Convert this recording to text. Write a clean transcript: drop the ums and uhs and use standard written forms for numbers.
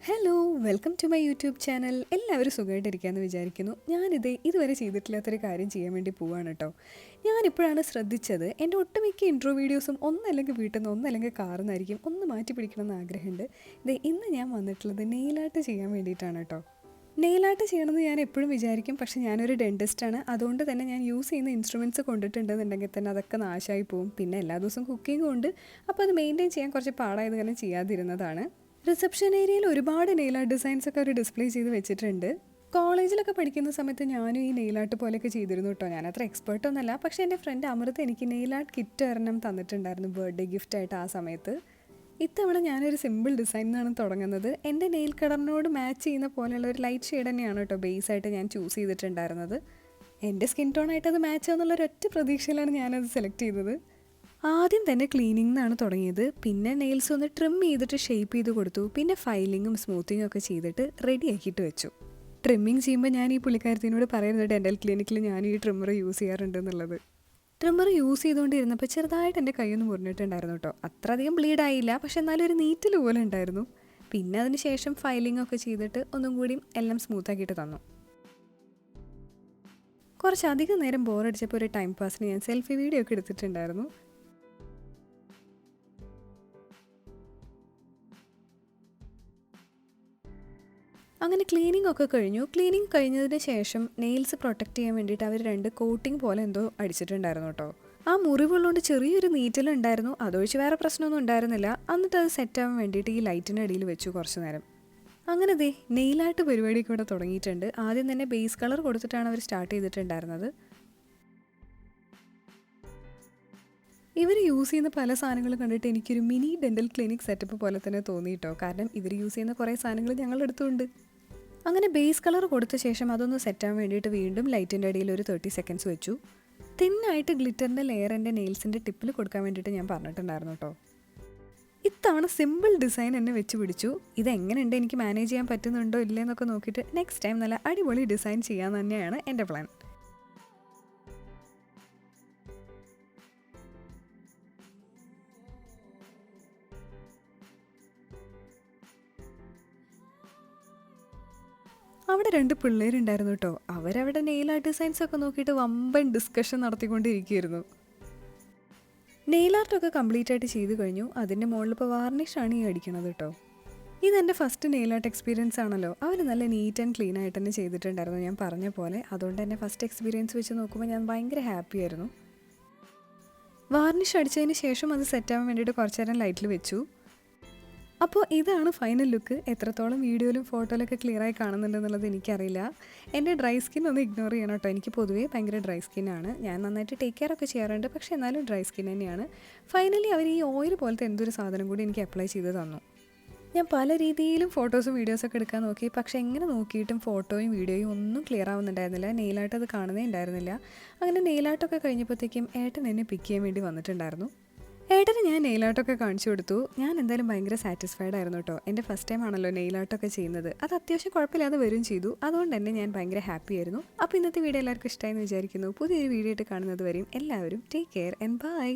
Hello welcome to my YouTube channel. എല്ലാവരും സുഖമായിട്ടിരിക്കാമെന്ന് വിചാരിക്കുന്നു. ഇതുവരെ ചെയ്തിട്ടില്ലാത്തൊരു കാര്യം ചെയ്യാൻ വേണ്ടി പോവാണ് കേട്ടോ. ഞാനിപ്പോഴാണ് ശ്രദ്ധിച്ചത്, എൻ്റെ ഒട്ടുമിക്ക ഇൻട്രോ വീഡിയോസും ഒന്നല്ലെങ്കിൽ വീട്ടിൽ നിന്ന് ഒന്നല്ലെങ്കിൽ കാറിൽ നിന്നായിരിക്കും. ഒന്ന് മാറ്റി പിടിക്കണമെന്ന് ആഗ്രഹമുണ്ട്. ഇന്ന് ഞാൻ വന്നിട്ടുള്ളത് നെയിലാട്ട് ചെയ്യാൻ വേണ്ടിയിട്ടാണ് കേട്ടോ. നെയിലാട്ട് ചെയ്യണമെന്ന് ഞാൻ എപ്പോഴും വിചാരിക്കും, പക്ഷേ ഞാനൊരു ഡെൻറ്റിസ്റ്റാണ്. അതുകൊണ്ട് തന്നെ ഞാൻ യൂസ് ചെയ്യുന്ന ഇൻസ്ട്രുമെൻറ്റ്സ് കൊണ്ടിട്ടുണ്ടെന്നുണ്ടെങ്കിൽ തന്നെ അതൊക്കെ നാശമായി പോകും. പിന്നെ എല്ലാ ദിവസവും കുക്കിങ്ങും ഉണ്ട്. അപ്പോൾ അത് മെയിൻറ്റെയിൻ ചെയ്യാൻ കുറച്ച് പാടായത് കാരണം ചെയ്യാതിരുന്നതാണ്. റിസപ്ഷൻ ഏരിയയിൽ ഒരുപാട് നെയിൽ ആർട്ട് ഡിസൈൻസ് ഒക്കെ അവർ ഡിസ്പ്ലേ ചെയ്ത് വെച്ചിട്ടുണ്ട്. കോളേജിലൊക്കെ പഠിക്കുന്ന സമയത്ത് ഞാനും ഈ നെയിൽ ആർട്ട് പോലെയൊക്കെ ചെയ്തിരുന്നു കേട്ടോ. ഞാൻ അത്ര എക്സ്പേർട്ട് ഒന്നല്ല, പക്ഷേ എൻ്റെ ഫ്രണ്ട് അമൃത എനിക്ക് നെയിൽ ആർട്ട് കിറ്റ് ഒരെണ്ണം തന്നിട്ടുണ്ടായിരുന്നു ബർത്ത്ഡേ ഗിഫ്റ്റായിട്ട്. ആ സമയത്ത് ഇത്തവണ ഞാനൊരു സിമ്പിൾ ഡിസൈനാണ് തുടങ്ങുന്നത്. എൻ്റെ നെയിൽ കളറിനോട് മാച്ച് ചെയ്യുന്ന പോലെയുള്ള ഒരു ലൈറ്റ് ഷെയ്ഡ് തന്നെയാണ് കേട്ടോ ബേസായിട്ട് ഞാൻ ചൂസ് ചെയ്തിട്ടുണ്ടായിരുന്നത്. എൻ്റെ സ്കിൻ ടോണായിട്ട് അത് മാച്ച് ആവുന്നുള്ള ഒരൊറ്റ പ്രതീക്ഷയിലാണ് ഞാനത് സെലക്ട് ചെയ്തത്. ആദ്യം തന്നെ ക്ലീനിങ് നിന്നാണ് തുടങ്ങിയത്. പിന്നെ നെയിൽസ് ഒന്ന് ട്രിം ചെയ്തിട്ട് ഷേപ്പ് ചെയ്ത് കൊടുത്തു. പിന്നെ ഫൈലിങ്ങും സ്മൂത്തിങ്ങും ഒക്കെ ചെയ്തിട്ട് റെഡി ആക്കിയിട്ട് വെച്ചു. ട്രിമ്മിങ് ചെയ്യുമ്പോൾ ഞാൻ ഈ പുള്ളിക്കാരത്തിനോട് പറയുന്നത് ഡെൻ്റൽ ക്ലിനിക്കിൽ ഞാൻ ഈ ട്രിമ്മർ യൂസ് ചെയ്യാറുണ്ട് എന്നുള്ളത്. ട്രിമ്മർ യൂസ് ചെയ്തുകൊണ്ടിരുന്നപ്പോൾ ചെറുതായിട്ട് എൻ്റെ കൈയൊന്ന് മുറിഞ്ഞിട്ടുണ്ടായിരുന്നു കേട്ടോ. അത്ര അധികം ബ്ലീഡ് ആയില്ല, പക്ഷെ എന്നാലും ഒരു നീറ്റിൽ പോലെ ഉണ്ടായിരുന്നു. പിന്നെ അതിന് ശേഷം ഫൈലിംഗ് ഒക്കെ ചെയ്തിട്ട് ഒന്നും കൂടി എല്ലാം സ്മൂത്താക്കിയിട്ട് തന്നു. കുറച്ചധികം നേരം ബോറടിച്ചപ്പോൾ ഒരു ടൈം പാസിന് ഞാൻ സെൽഫി വീഡിയോ ഒക്കെ എടുത്തിട്ടുണ്ടായിരുന്നു. അങ്ങനെ ക്ലീനിങ് ഒക്കെ കഴിഞ്ഞു. ക്ലീനിങ് കഴിഞ്ഞതിന് ശേഷം നെയിൽസ് പ്രൊട്ടക്റ്റ് ചെയ്യാൻ വേണ്ടിയിട്ട് അവർ 2 കോട്ടിങ് പോലെ എന്തോ അടിച്ചിട്ടുണ്ടായിരുന്നു കേട്ടോ. ആ മുറിവുള്ളതുകൊണ്ട് ചെറിയൊരു നീറ്റലുണ്ടായിരുന്നു. അതൊഴിച്ച് വേറെ പ്രശ്നമൊന്നും ഉണ്ടായിരുന്നില്ല. എന്നിട്ട് അത് സെറ്റാവാൻ വേണ്ടിയിട്ട് ഈ ലൈറ്റിൻ്റെ അടിയിൽ വെച്ചു കുറച്ച് നേരം. അങ്ങനെ നെയിലായിട്ട് പരിപാടിയൊക്കെ ഇവിടെ തുടങ്ങിയിട്ടുണ്ട്. ആദ്യം തന്നെ ബേസ് കളർ കൊടുത്തിട്ടാണ് അവർ സ്റ്റാർട്ട് ചെയ്തിട്ടുണ്ടായിരുന്നത്. ഇവർ യൂസ് ചെയ്യുന്ന പല സാധനങ്ങൾ കണ്ടിട്ട് എനിക്കൊരു മിനി ഡെൻ്റൽ ക്ലിനിക് സെറ്റപ്പ് പോലെ തന്നെ തോന്നിയിട്ടോ. കാരണം ഇവർ യൂസ് ചെയ്യുന്ന കുറേ സാധനങ്ങൾ ഞങ്ങളുടെ അടുത്തുണ്ട്. അങ്ങനെ ബേസ് കളർ കൊടുത്ത ശേഷം അതൊന്ന് സെറ്റാൻ വേണ്ടിയിട്ട് വീണ്ടും ലൈറ്റിൻ്റെ ഇടയിൽ ഒരു 30 സെക്കൻഡ്സ് വെച്ചു. തിന്നായിട്ട് ഗ്ലിറ്ററിൻ്റെ ലെയർ എൻ്റെ നെയിൽസിൻ്റെ ടിപ്പിൽ കൊടുക്കാൻ വേണ്ടിയിട്ട് ഞാൻ പറഞ്ഞിട്ടുണ്ടായിരുന്നു കേട്ടോ. ഇത്തവണ സിമ്പിൾ ഡിസൈൻ എന്നെ വെച്ച് പിടിച്ചു. ഇതെങ്ങനെയുണ്ട്, എനിക്ക് മാനേജ് ചെയ്യാൻ പറ്റുന്നുണ്ടോ ഇല്ലയെന്നൊക്കെ നോക്കിയിട്ട് നെക്സ്റ്റ് ടൈം നല്ല അടിപൊളി ഡിസൈൻ ചെയ്യാൻ തന്നെയാണ് എൻ്റെ പ്ലാൻ. അവിടെ 2 പിള്ളേരുണ്ടായിരുന്നു കേട്ടോ. അവരവിടെ നെയിൽ ആർട്ട് ഡിസൈൻസ് ഒക്കെ നോക്കിയിട്ട് വമ്പൻ ഡിസ്കഷൻ നടത്തിക്കൊണ്ടിരിക്കുകയായിരുന്നു. നെയിൽ ആർട്ടൊക്കെ കംപ്ലീറ്റ് ആയിട്ട് ചെയ്ത് കഴിഞ്ഞു. അതിൻ്റെ മുകളിൽ ഇപ്പോൾ വാർണിഷാണ് ഈ അടിക്കണത് കേട്ടോ. ഇതെൻ്റെ ഫസ്റ്റ് നെയിൽ ആർട്ട് എക്സ്പീരിയൻസ് ആണല്ലോ. അവർ നല്ല നീറ്റ് ആൻഡ് ക്ലീൻ ആയിട്ട് തന്നെ ചെയ്തിട്ടുണ്ടായിരുന്നു ഞാൻ പറഞ്ഞ പോലെ. അതുകൊണ്ട് തന്നെ ഫസ്റ്റ് എക്സ്പീരിയൻസ് വെച്ച് നോക്കുമ്പോൾ ഞാൻ ഭയങ്കര ഹാപ്പി ആയിരുന്നു. വാർണിഷ് അടിച്ചതിന് ശേഷം അത് സെറ്റാവാൻ വേണ്ടിയിട്ട് കുറച്ച് നേരം ലൈറ്റിൽ വെച്ചു. അപ്പോൾ ഇതാണ് ഫൈനൽ ലുക്ക്. എത്രത്തോളം വീഡിയോയിലും ഫോട്ടോയിലൊക്കെ ക്ലിയറായി കാണുന്നുണ്ടെന്നുള്ളത് എനിക്കറിയില്ല. എൻ്റെ ഡ്രൈ സ്കിൻ ഒന്ന് ഇഗ്നോർ ചെയ്യണം കേട്ടോ. എനിക്ക് പൊതുവേ ഭയങ്കര ഡ്രൈ സ്കിന്നാണ്. ഞാൻ നന്നായിട്ട് ടേക്ക് കെയർ ഒക്കെ ചെയ്യാറുണ്ട്, പക്ഷേ എന്നാലും ഡ്രൈ സ്കിൻ തന്നെയാണ്. ഫൈനലി അവർ ഈ ഓയിൽ പോലത്തെ എന്തൊരു സാധനം കൂടി എനിക്ക് അപ്ലൈ ചെയ്ത് തന്നു. ഞാൻ പല രീതിയിലും ഫോട്ടോസും വീഡിയോസൊക്കെ എടുക്കാൻ നോക്കി, പക്ഷേ എങ്ങനെ നോക്കിയിട്ടും ഫോട്ടോയും വീഡിയോയും ഒന്നും ക്ലിയർ ആവുന്നുണ്ടായിരുന്നില്ല. നെയിലായിട്ട് അത് കാണുന്നേ ഉണ്ടായിരുന്നില്ല. അങ്ങനെ നെയിലായിട്ടൊക്കെ കഴിഞ്ഞപ്പോഴത്തേക്കും ഏട്ടൻ എന്നെ പിക്ക് ചെയ്യാൻ വേണ്ടി വന്നിട്ടുണ്ടായിരുന്നു. ഏട്ടന് ഞാൻ നെയിലാട്ടൊക്കെ കാണിച്ചു കൊടുത്തു. ഞാൻ എന്തായാലും ഭയങ്കര സാറ്റിസ്ഫൈഡ് ആയിരുന്നു കേട്ടോ. എൻ്റെ ഫസ്റ്റ് ടൈം ആണല്ലോ നെയിലാട്ടൊക്കെ ചെയ്യുന്നത്. അത് അത്യാവശ്യം കുഴപ്പമില്ലാതെ വരും ചെയ്തു. അതുകൊണ്ട് തന്നെ ഞാൻ ഭയങ്കര ഹാപ്പി ആയിരുന്നു. അപ്പോൾ ഇന്നത്തെ വീഡിയോ എല്ലാവർക്കും ഇഷ്ടമായെന്ന് വിചാരിക്കുന്നു. പുതിയൊരു വീഡിയോ ആയിട്ട് കാണുന്നത് വരെയും എല്ലാവരും ടേക്ക് കെയർ ആൻഡ് ബൈ.